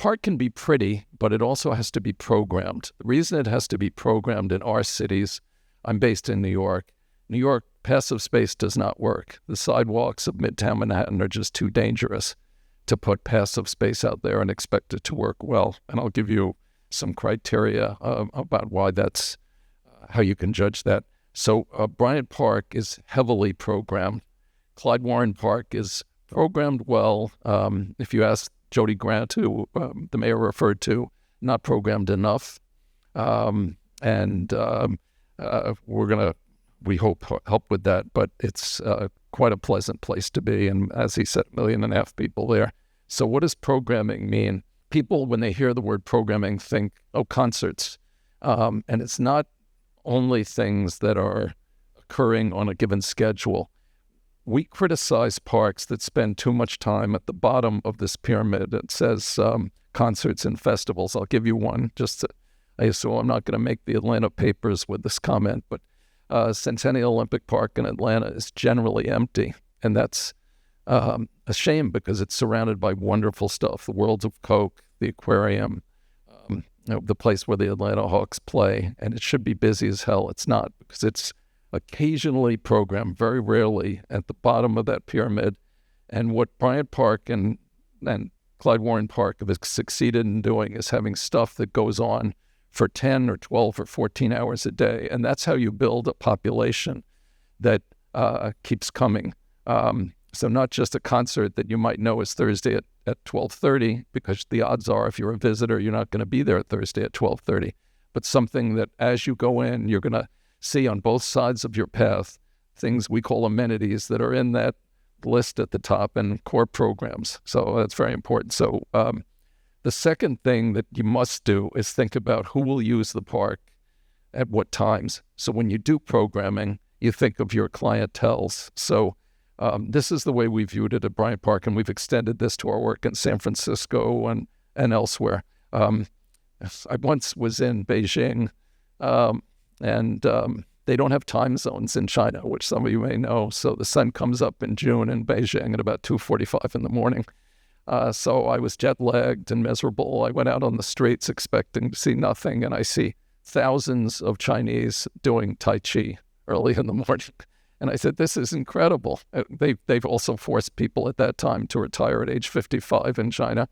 park can be pretty, but it also has to be programmed. The reason it has to be programmed in our cities, I'm based in New York. New York, passive space does not work. The sidewalks of Midtown Manhattan are just too dangerous to put passive space out there and expect it to work well. And I'll give you some criteria about why that's how you can judge that. So Bryant Park is heavily programmed. Klyde Warren Park is programmed well. If you ask Jody Grant, who the mayor referred to, not programmed enough. We're going to, we hope, help with that. But it's quite a pleasant place to be. And as he said, 1.5 million people there. So what does programming mean? People, when they hear the word programming, think, oh, concerts. And it's not only things that are occurring on a given schedule. We criticize parks that spend too much time at the bottom of this pyramid. It says concerts and festivals. I'll give you one. So I'm not going to make the Atlanta papers with this comment, but Centennial Olympic Park in Atlanta is generally empty. And that's a shame because it's surrounded by wonderful stuff. The Worlds of Coke, the aquarium, the place where the Atlanta Hawks play. And it should be busy as hell. It's not, because it's occasionally programmed, very rarely, at the bottom of that pyramid. And what Bryant Park and Klyde Warren Park have succeeded in doing is having stuff that goes on for 10 or 12 or 14 hours a day. And that's how you build a population that keeps coming. So not just a concert that you might know is Thursday at 12:30, because the odds are if you're a visitor, you're not going to be there Thursday at 12:30, but something that as you go in, you're going to see on both sides of your path things we call amenities that are in that list at the top and core programs. So that's very important. So the second thing that you must do is think about who will use the park at what times. So when you do programming, you think of your clienteles. So this is the way we viewed it at Bryant Park, and we've extended this to our work in San Francisco and elsewhere. I once was in Beijing, and they don't have time zones in China, which some of you may know. So the sun comes up in June in Beijing at about 2:45 in the morning. So I was jet-lagged and miserable. I went out on the streets expecting to see nothing, and I see thousands of Chinese doing Tai Chi early in the morning. And I said, this is incredible. They've also forced people at that time to retire at age 55 in China.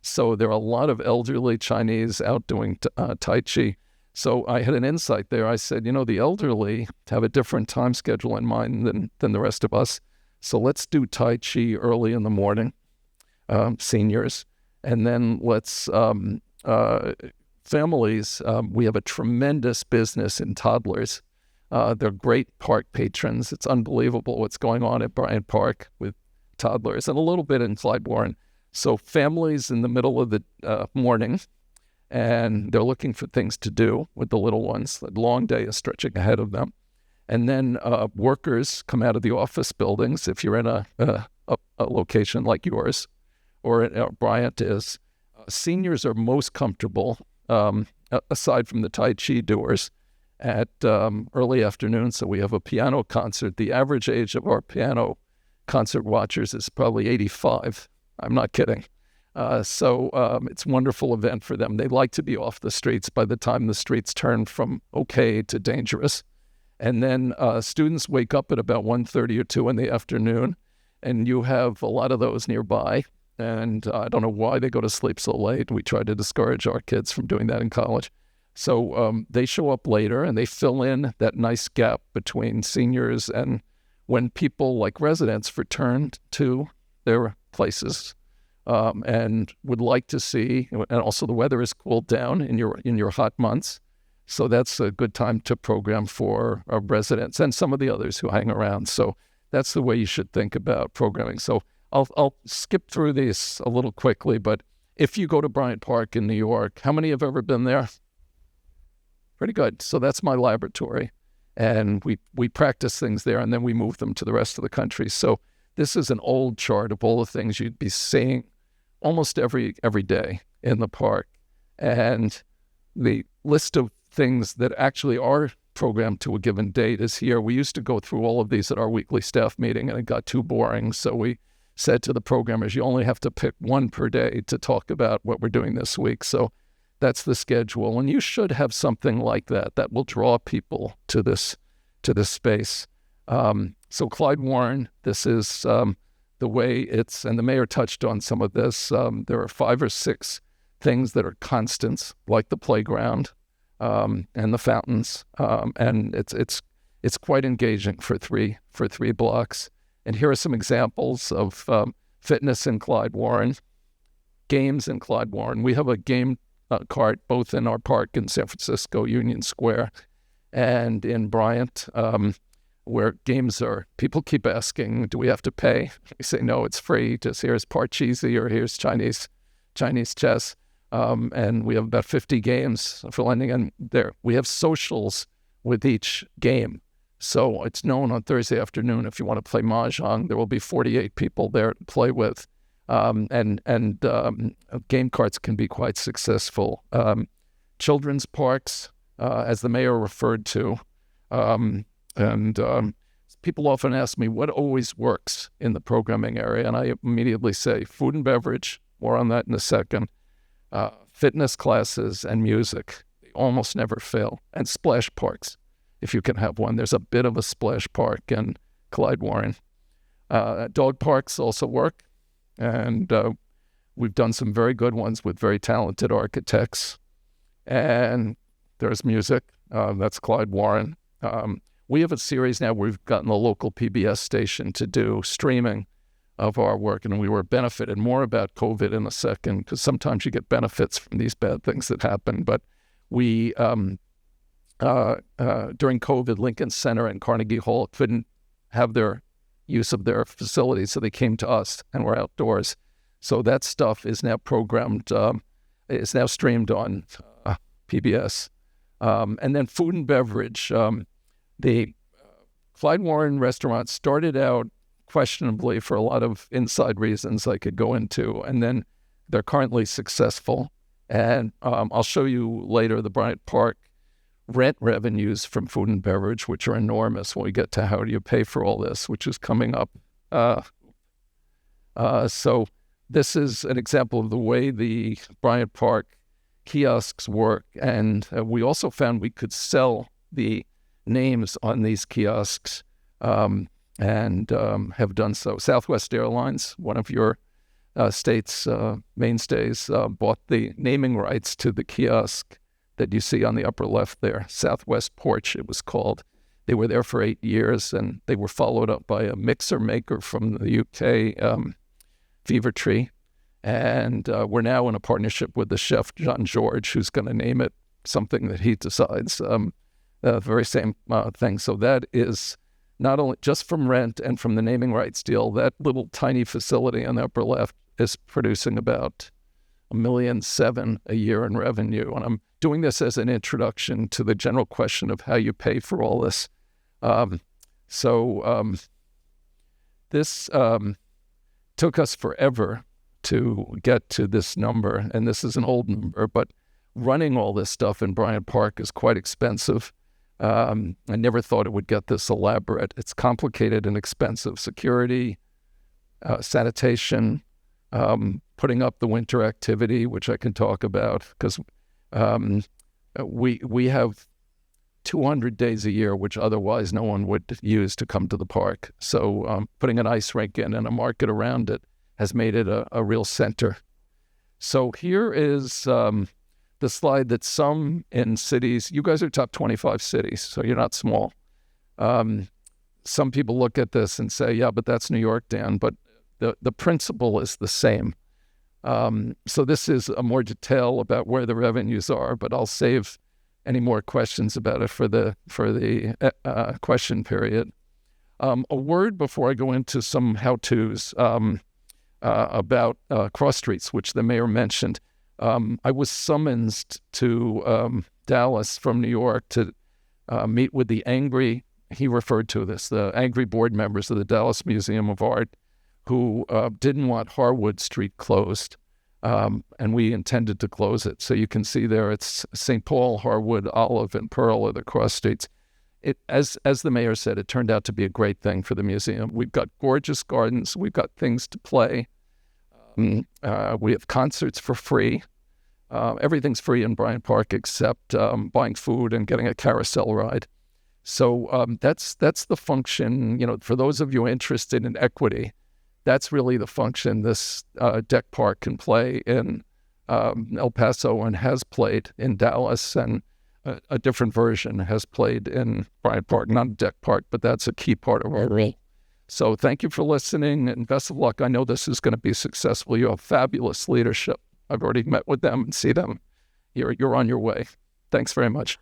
So there are a lot of elderly Chinese out doing Tai Chi. So I had an insight there. I said, the elderly have a different time schedule in mind than the rest of us. So let's do Tai Chi early in the morning, seniors. And then let's, families, we have a tremendous business in toddlers. They're great park patrons. It's unbelievable what's going on at Bryant Park with toddlers, and a little bit in Klyde Warren. So families in the middle of the morning, and they're looking for things to do with the little ones. The long day is stretching ahead of them. And then workers come out of the office buildings. If you're in a location like yours, or Bryant is, seniors are most comfortable, aside from the Tai Chi doers, at early afternoon. So we have a piano concert. The average age of our piano concert watchers is probably 85. I'm not kidding. So it's a wonderful event for them. They like to be off the streets by the time the streets turn from okay to dangerous. And then students wake up at about 1:30 or 2 in the afternoon, and you have a lot of those nearby. And I don't know why they go to sleep so late. We try to discourage our kids from doing that in college. So they show up later, and they fill in that nice gap between seniors and when people like residents return to their places and would like to see, and also the weather is cooled down in your hot months. So that's a good time to program for our residents and some of the others who hang around. So that's the way you should think about programming. So I'll skip through these a little quickly, but if you go to Bryant Park in New York, how many have ever been there? Pretty good. So that's my laboratory. And we practice things there, and then we move them to the rest of the country. So this is an old chart of all the things you'd be seeing almost every day in the park. And the list of things that actually are programmed to a given date is here. We used to go through all of these at our weekly staff meeting, and it got too boring. So we said to the programmers, you only have to pick one per day to talk about what we're doing this week. So that's the schedule. And you should have something like that will draw people to this space. So Klyde Warren, this is the way it's, and the mayor touched on some of this. There are 5 or 6 things that are constants, like the playground and the fountains, and it's quite engaging for three blocks. And here are some examples of fitness in Klyde Warren, games in Klyde Warren. We have a game cart both in our park in San Francisco, Union Square, and in Bryant, where games are. People keep asking, do we have to pay? We say, no, it's free. Just here's Parcheesi or here's Chinese chess. And we have about 50 games for lending in there. We have socials with each game. So it's known on Thursday afternoon, if you want to play Mahjong, there will be 48 people there to play with. And game carts can be quite successful. Children's parks, as the mayor referred to, people often ask me what always works in the programming area, and I immediately say food and beverage, more on that in a second, fitness classes and music. They almost never fail. And splash parks, if you can have one. There's a bit of a splash park in Klyde Warren. Dog parks also work, and we've done some very good ones with very talented architects. And there's music. That's Klyde Warren. We have a series now where we've gotten the local PBS station to do streaming of our work, and we were benefited. More about COVID in a second, because sometimes you get benefits from these bad things that happen. But we, during COVID, Lincoln Center and Carnegie Hall couldn't have their use of their facilities, so they came to us, and we're outdoors. So that stuff is now programmed, is now streamed on PBS. And then food and beverage. The Klyde Warren restaurant started out questionably for a lot of inside reasons I could go into, and then they're currently successful. And I'll show you later the Bryant Park rent revenues from food and beverage, which are enormous when we get to how do you pay for all this, which is coming up. So this is an example of the way the Bryant Park kiosks work. And we also found we could sell the names on these kiosks and have done so. Southwest Airlines, one of your state's mainstays, bought the naming rights to the kiosk that you see on the upper left there, Southwest Porch it was called. They were there for 8 years, and they were followed up by a mixer maker from the UK, Fever Tree. And we're now in a partnership with the chef, John George, who's going to name it something that he decides. Very same thing. So that is not only just from rent and from the naming rights deal, that little tiny facility on the upper left is producing about $1.7 million a year in revenue. And I'm doing this as an introduction to the general question of how you pay for all this. This took us forever to get to this number, and this is an old number, but running all this stuff in Bryant Park is quite expensive. I never thought it would get this elaborate. It's complicated and expensive. Security, sanitation, putting up the winter activity, which I can talk about, because we have 200 days a year, which otherwise no one would use to come to the park. So putting an ice rink in and a market around it has made it a real center. So here is the slide that some in cities, you guys are top 25 cities, so you're not small. Some people look at this and say, yeah, but that's New York, Dan, but the principle is the same. So this is a more detail about where the revenues are, but I'll save any more questions about it for the question period. A word before I go into some how-tos about cross streets, which the mayor mentioned. I was summoned to Dallas from New York to meet with the angry, he referred to this, the angry board members of the Dallas Museum of Art who didn't want Harwood Street closed, and we intended to close it. So you can see there it's St. Paul, Harwood, Olive, and Pearl are the cross streets. as the mayor said, it turned out to be a great thing for the museum. We've got gorgeous gardens. We've got things to play. We have concerts for free. Everything's free in Bryant Park except buying food and getting a carousel ride. So that's the function. For those of you interested in equity, that's really the function this deck park can play in El Paso and has played in Dallas, and a different version has played in Bryant Park, not a deck park, but that's a key part of our role. So thank you for listening, and best of luck. I know this is going to be successful. You have fabulous leadership. I've already met with them and see them. You're on your way. Thanks very much.